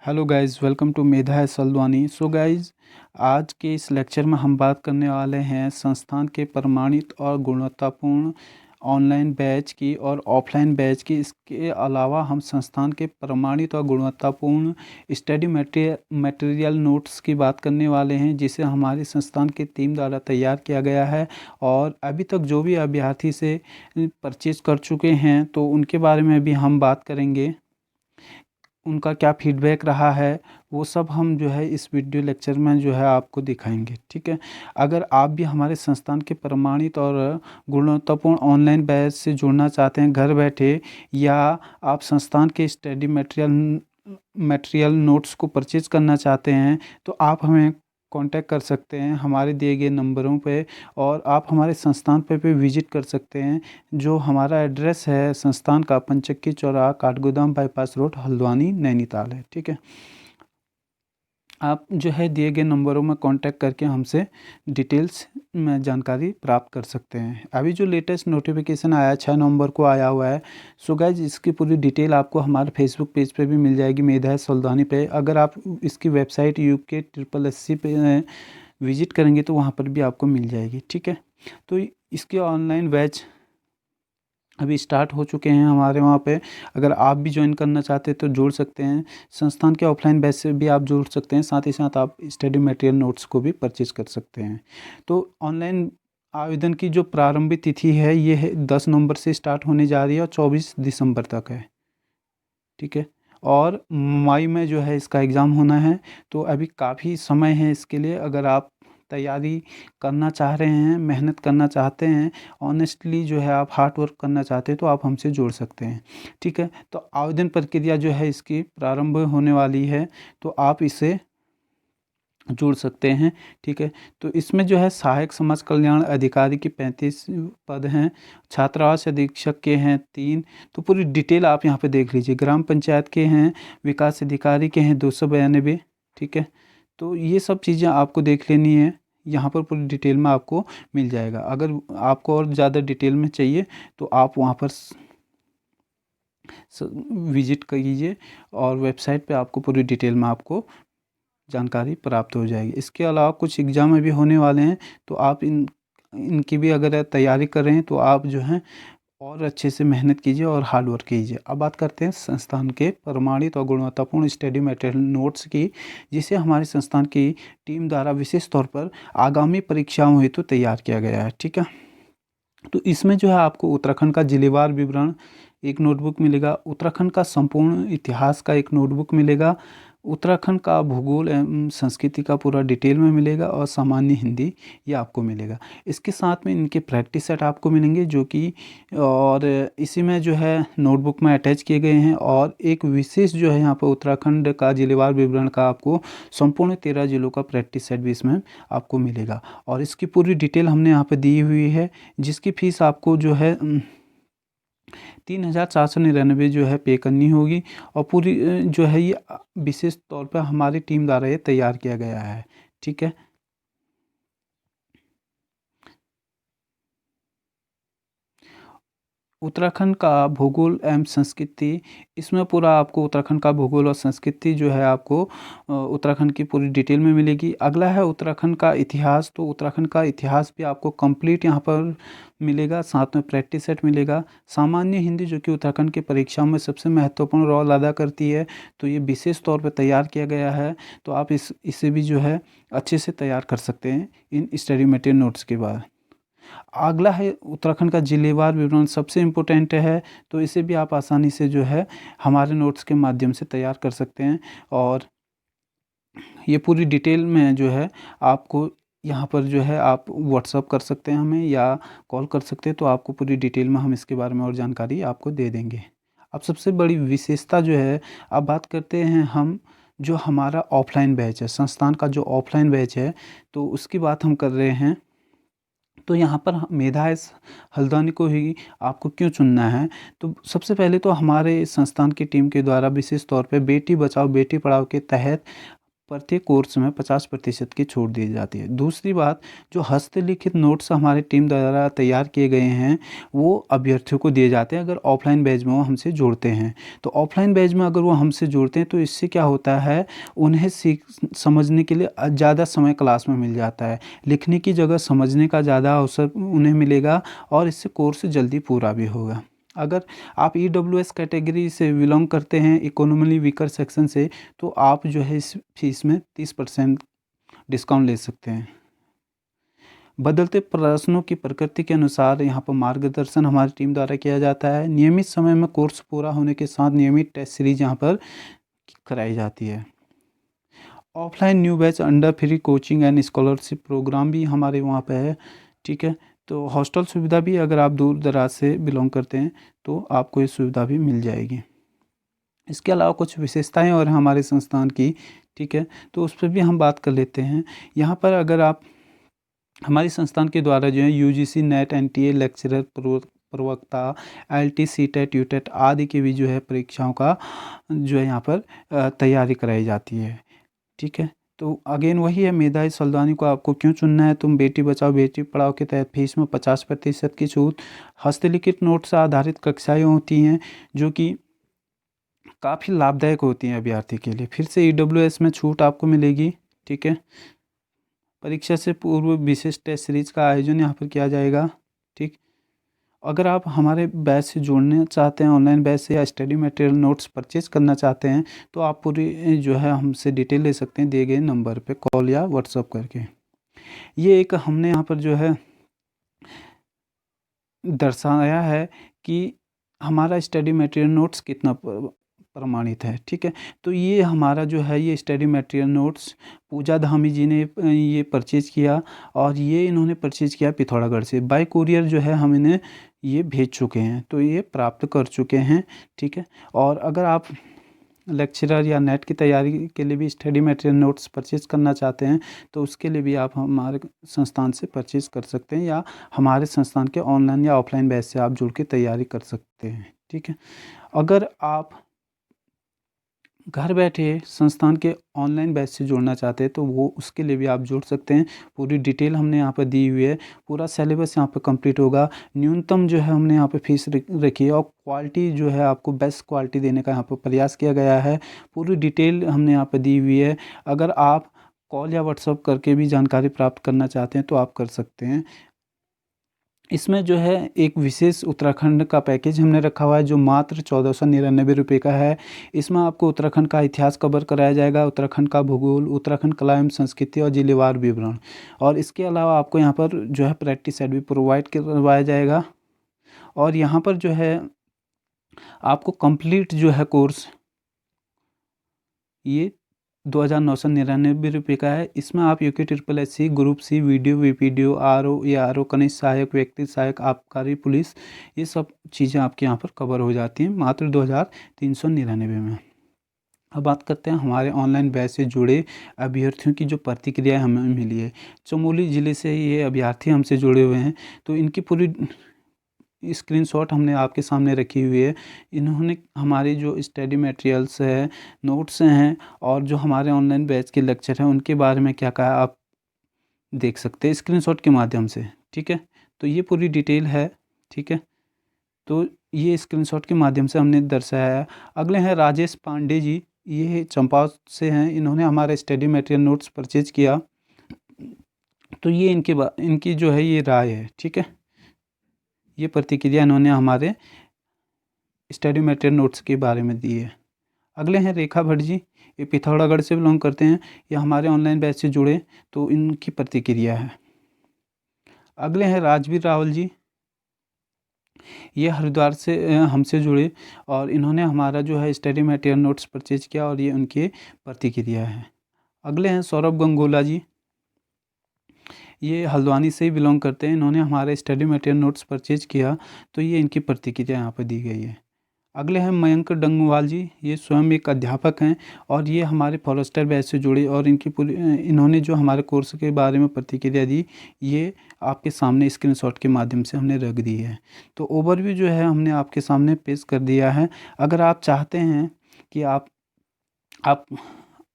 Hello guys, welcome to मेधा है सल्दवानी। So guys, आज के इस लेक्चर में हम बात करने वाले हैं संस्थान के प्रमाणित और गुणवत्तापूर्ण ऑनलाइन बैच की और ऑफलाइन बैच की। इसके अलावा हम संस्थान के प्रमाणित और गुणवत्तापूर्ण स्टडी मटेरियल नोट्स की बात करने वाले हैं, जिसे हमारे संस्थान की टीम द्वारा तैयार किया गया है। और अभी तक जो भी अभ्यर्थी से परचेज कर चुके हैं तो उनके बारे में भी हम बात करेंगे, उनका क्या फीडबैक रहा है, वो सब हम जो है इस वीडियो लेक्चर में जो है आपको दिखाएंगे। ठीक है। अगर आप भी हमारे संस्थान के प्रमाणित और गुणवत्तापूर्ण ऑनलाइन बैच से जुड़ना चाहते हैं घर बैठे, या आप संस्थान के स्टडी मटेरियल नोट्स को परचेज करना चाहते हैं, तो आप हमें कांटेक्ट कर सकते हैं हमारे दिए गए नंबरों पे, और आप हमारे संस्थान पे भी विजिट कर सकते हैं। जो हमारा एड्रेस है संस्थान का, पंचक्की चौराहा, काठगोदाम बाईपास रोड, हल्द्वानी, नैनीताल है। ठीक है। आप जो है दिए गए नंबरों में कांटेक्ट करके हमसे डिटेल्स में जानकारी प्राप्त कर सकते हैं। अभी जो लेटेस्ट नोटिफिकेशन आया 6 नवंबर को आया हुआ है, सो गाइज इसकी पूरी डिटेल आपको हमारे फेसबुक पेज पे भी मिल जाएगी, मेधा है सल्दवानी पे। अगर आप इसकी वेबसाइट UK SSC पे विजिट करेंगे तो वहाँ पर भी आपको मिल जाएगी। ठीक है। तो इसके ऑनलाइन बैच अभी स्टार्ट हो चुके हैं हमारे वहाँ पे। अगर आप भी ज्वाइन करना चाहते हैं तो जुड़ सकते हैं। संस्थान के ऑफलाइन बैच से भी आप जुड़ सकते हैं, साथ ही साथ आप स्टडी मटेरियल नोट्स को भी परचेज कर सकते हैं। तो ऑनलाइन आवेदन की जो प्रारंभिक तिथि है ये है 10 नवंबर से स्टार्ट होने जा रही है और 24 दिसंबर तक है। ठीक है। और मई में जो है इसका एग्ज़ाम होना है, तो अभी काफ़ी समय है इसके लिए। अगर आप तैयारी करना चाह रहे हैं, मेहनत करना चाहते हैं, ऑनेस्टली जो है आप हार्ड वर्क करना चाहते हैं, तो आप हमसे जुड़ सकते हैं। ठीक है। तो आवेदन प्रक्रिया जो है इसकी प्रारंभ होने वाली है, तो आप इसे जुड़ सकते हैं। ठीक है। तो इसमें जो है सहायक समाज कल्याण अधिकारी की 35 पद हैं, छात्रावास अधीक्षक के हैं 3। तो पूरी डिटेल आप यहाँ पे देख लीजिए। ग्राम पंचायत के हैं, विकास अधिकारी के हैं 292। ठीक है। तो ये सब चीज़ें आपको देख लेनी है, यहाँ पर पूरी डिटेल में आपको मिल जाएगा। अगर आपको और ज़्यादा डिटेल में चाहिए तो आप वहाँ पर विजिट कीजिए, और वेबसाइट पे आपको पूरी डिटेल में आपको जानकारी प्राप्त हो जाएगी। इसके अलावा कुछ एग्ज़ाम अभी होने वाले हैं, तो आप इनकी भी अगर तैयारी कर रहे हैं तो आप जो हैं और अच्छे से मेहनत कीजिए और हार्ड वर्क कीजिए। अब बात करते हैं संस्थान के प्रमाणित और गुणवत्तापूर्ण स्टडी मटेरियल नोट्स की, जिसे हमारे संस्थान की टीम द्वारा विशेष तौर पर आगामी परीक्षाओं हेतु तैयार किया गया है। ठीक है। तो इसमें जो है आपको उत्तराखंड का जिलेवार विवरण एक नोटबुक मिलेगा, उत्तराखंड का संपूर्ण इतिहास का एक नोटबुक मिलेगा, उत्तराखंड का भूगोल एवं संस्कृति का पूरा डिटेल में मिलेगा, और सामान्य हिंदी ये आपको मिलेगा। इसके साथ में इनके प्रैक्टिस सेट आपको मिलेंगे, जो कि और इसी में जो है नोटबुक में अटैच किए गए हैं। और एक विशेष जो है यहाँ पर उत्तराखंड का जिलेवार विवरण का आपको संपूर्ण 13 जिलों का प्रैक्टिस सेट भी इसमें आपको मिलेगा। और इसकी पूरी डिटेल हमने यहाँ पर दी हुई है, जिसकी फ़ीस आपको जो है 3,499 जो है पे करनी होगी। और पूरी जो है ये विशेष तौर पर हमारी टीम द्वारा ये तैयार किया गया है। ठीक है। उत्तराखंड का भूगोल एवं संस्कृति, इसमें पूरा आपको उत्तराखंड का भूगोल और संस्कृति जो है आपको उत्तराखंड की पूरी डिटेल में मिलेगी। अगला है उत्तराखंड का इतिहास। तो उत्तराखंड का इतिहास भी आपको कंप्लीट यहाँ पर मिलेगा, साथ में प्रैक्टिस सेट मिलेगा। सामान्य हिंदी, जो कि उत्तराखंड की परीक्षाओं में सबसे महत्वपूर्ण रोल अदा करती है, तो ये विशेष तौर पर तैयार किया गया है। तो आप इसे भी जो है अच्छे से तैयार कर सकते हैं इन स्टडी मटेरियल नोट्स के बाद। अगला है उत्तराखंड का जिलेवार विवरण, सबसे इम्पोर्टेंट है। तो इसे भी आप आसानी से जो है हमारे नोट्स के माध्यम से तैयार कर सकते हैं। और ये पूरी डिटेल में जो है आपको यहाँ पर जो है आप व्हाट्सअप कर सकते हैं हमें, या कॉल कर सकते हैं, तो आपको पूरी डिटेल में हम इसके बारे में और जानकारी आपको दे देंगे। अब सबसे बड़ी विशेषता जो है, अब बात करते हैं हम जो हमारा ऑफलाइन बैच है, संस्थान का जो ऑफलाइन बैच है, तो उसकी बात हम कर रहे हैं। तो यहाँ पर मेधा है हल्द्वानी को ही आपको क्यों चुनना है। तो सबसे पहले तो हमारे संस्थान की टीम के द्वारा विशेष तौर पे बेटी बचाओ बेटी पढ़ाओ के तहत प्रत्येक कोर्स में 50% की छूट दी जाती है। दूसरी बात, जो हस्तलिखित नोट्स हमारी टीम द्वारा तैयार किए गए हैं वो अभ्यर्थियों को दिए जाते हैं अगर ऑफलाइन बैच में वो हमसे जुड़ते हैं। तो ऑफलाइन बैच में अगर वो हमसे जुड़ते हैं तो इससे क्या होता है, उन्हें समझने के लिए ज़्यादा समय क्लास में मिल जाता है, लिखने की जगह समझने का ज़्यादा अवसर उन्हें मिलेगा और इससे कोर्स जल्दी पूरा भी होगा। अगर आप EWS कैटेगरी से बिलोंग करते हैं, इकोनॉमिकली वीकर सेक्शन से, तो आप जो है इस फीस में 30% डिस्काउंट ले सकते हैं। बदलते प्रश्नों की प्रकृति के अनुसार यहाँ पर मार्गदर्शन हमारी टीम द्वारा किया जाता है। नियमित समय में कोर्स पूरा होने के साथ नियमित टेस्ट सीरीज यहाँ पर कराई जाती है। Offline new batch under free coaching and scholarship programme भी हमारे वहाँ पे है, ठीक है। तो हॉस्टल सुविधा भी, अगर आप दूर दराज से बिलोंग करते हैं तो आपको ये सुविधा भी मिल जाएगी। इसके अलावा कुछ विशेषताएं और हमारे संस्थान की, ठीक है, तो उस पर भी हम बात कर लेते हैं। यहाँ पर अगर आप हमारे संस्थान के द्वारा जो है UGC नेट NTA लेक्चरर प्रवक्ता LT CTET UTET आदि की भी जो है परीक्षाओं का जो है यहाँ पर तैयारी कराई जाती है, ठीक है। तो अगेन वही है, मेधा सल्दानी को आपको क्यों चुनना है। तुम बेटी बचाओ बेटी पढ़ाओ के तहत फीस में 50% की छूट, हस्तलिखित नोट से आधारित कक्षाएं होती हैं जो कि काफ़ी लाभदायक होती हैं अभ्यर्थी के लिए। फिर से EWS में छूट आपको मिलेगी, ठीक है। परीक्षा से पूर्व विशेष टेस्ट सीरीज का आयोजन यहाँ पर किया जाएगा, ठीक। अगर आप हमारे बैच से जुड़ना चाहते हैं, ऑनलाइन बैच से, या स्टडी मटेरियल नोट्स परचेज करना चाहते हैं तो आप पूरी जो है हमसे डिटेल ले सकते हैं दिए गए नंबर पे कॉल या व्हाट्सअप करके। ये एक हमने यहाँ पर जो है दर्शाया है कि हमारा स्टडी मटेरियल नोट्स कितना प्रमाणित है, ठीक है। तो ये हमारा जो है ये स्टडी मटेरियल नोट्स पूजा धामी जी ने ये परचेज़ किया और ये इन्होंने परचेज़ किया पिथौरागढ़ से। बाय कुरियर जो है हम इन्हें ये भेज चुके हैं, तो ये प्राप्त कर चुके हैं, ठीक है। और अगर आप लेक्चरर या नेट की तैयारी के लिए भी स्टडी मटेरियल नोट्स परचेज़ करना चाहते हैं तो उसके लिए भी आप हमारे संस्थान से परचेज़ कर सकते हैं या हमारे संस्थान के ऑनलाइन या ऑफलाइन बैच से आप जुड़ के तैयारी कर सकते हैं, ठीक है। अगर आप घर बैठे संस्थान के ऑनलाइन बैच से जुड़ना चाहते हैं तो वो उसके लिए भी आप जुड़ सकते हैं। पूरी डिटेल हमने यहाँ पर दी हुई है, पूरा सिलेबस यहाँ पर कंप्लीट होगा। न्यूनतम जो है हमने यहाँ पे फीस रखी है और क्वालिटी जो है आपको बेस्ट क्वालिटी देने का यहाँ पर प्रयास किया गया है। पूरी डिटेल हमने यहाँ पर दी हुई है। अगर आप कॉल या व्हाट्सअप करके भी जानकारी प्राप्त करना चाहते हैं तो आप कर सकते हैं। इसमें जो है एक विशेष उत्तराखंड का पैकेज हमने रखा हुआ है जो मात्र 1499 रुपये का है। इसमें आपको उत्तराखंड का इतिहास कवर कराया जाएगा, उत्तराखंड का भूगोल, उत्तराखंड कला एवं संस्कृति और जिलेवार विवरण, और इसके अलावा आपको यहाँ पर जो है प्रैक्टिस सेट भी प्रोवाइड करवाया जाएगा। और यहाँ पर जो है आपको कंप्लीट जो है कोर्स ये 2999 रुपये का है। इसमें आप UKSSC group C video VPDO RO ARO कनिष्ठ सहायक, व्यक्ति सहायक, आबकारी पुलिस, ये सब चीज़ें आपके यहाँ पर कवर हो जाती हैं मात्र 2399 में। अब बात करते हैं हमारे ऑनलाइन बैच से जुड़े अभ्यर्थियों की जो प्रतिक्रिया हमें मिली है। चमोली ज़िले से ये अभ्यर्थी हमसे जुड़े हुए हैं, तो इनकी पूरी स्क्रीनशॉट हमने आपके सामने रखी हुई है। इन्होंने हमारे जो स्टडी मटेरियल्स है, नोट्स हैं और जो हमारे ऑनलाइन बैच के लेक्चर हैं उनके बारे में क्या कहा आप देख सकते हैं स्क्रीनशॉट के माध्यम से, ठीक है। तो ये पूरी डिटेल है, ठीक है। तो ये स्क्रीनशॉट के माध्यम से हमने दर्शाया है। अगले हैं राजेश पांडे जी, ये चंपावत से हैं। इन्होंने हमारे स्टडी मटेरियल नोट्स परचेज किया, तो ये इनकी जो है ये राय है, ठीक है। ये प्रतिक्रिया इन्होंने हमारे स्टडी मटेरियल नोट्स के बारे में दी है। अगले हैं रेखा भट्ट जी, ये पिथौरागढ़ से बिलोंग करते हैं, ये हमारे ऑनलाइन बैच से जुड़े, तो इनकी प्रतिक्रिया है। अगले हैं राजवीर रावल जी, ये हरिद्वार से हमसे जुड़े और इन्होंने हमारा जो है स्टडी मटेरियल नोट्स परचेज किया और ये उनकी प्रतिक्रिया है। अगले हैं सौरभ गंगोला जी, ये हल्द्वानी से ही बिलोंग करते हैं। इन्होंने हमारे स्टडी मटेरियल नोट्स परचेज किया, तो ये इनकी प्रतिक्रिया यहाँ पर दी गई है। अगले हैं मयंक डंगवाल जी, ये स्वयं एक अध्यापक हैं और ये हमारे फॉरेस्टर बैच से जुड़े और इन्होंने जो हमारे कोर्स के बारे में प्रतिक्रिया दी ये आपके सामने स्क्रीनशॉट के माध्यम से हमने रख दी है। तो ओवरव्यू जो है हमने आपके सामने पेश कर दिया है। अगर आप चाहते हैं कि आप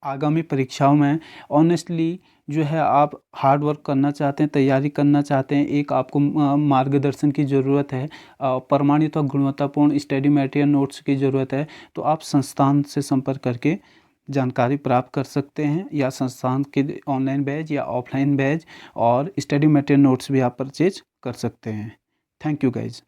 आगामी परीक्षाओं में ऑनेस्टली जो है आप हार्ड वर्क करना चाहते हैं, तैयारी करना चाहते हैं, एक आपको मार्गदर्शन की ज़रूरत है, प्रमाणित और गुणवत्तापूर्ण स्टडी मटेरियल नोट्स की ज़रूरत है, तो आप संस्थान से संपर्क करके जानकारी प्राप्त कर सकते हैं, या संस्थान के ऑनलाइन बैच या ऑफलाइन बैच और स्टडी मटेरियल नोट्स भी आप परचेज कर सकते हैं। Thank you guys.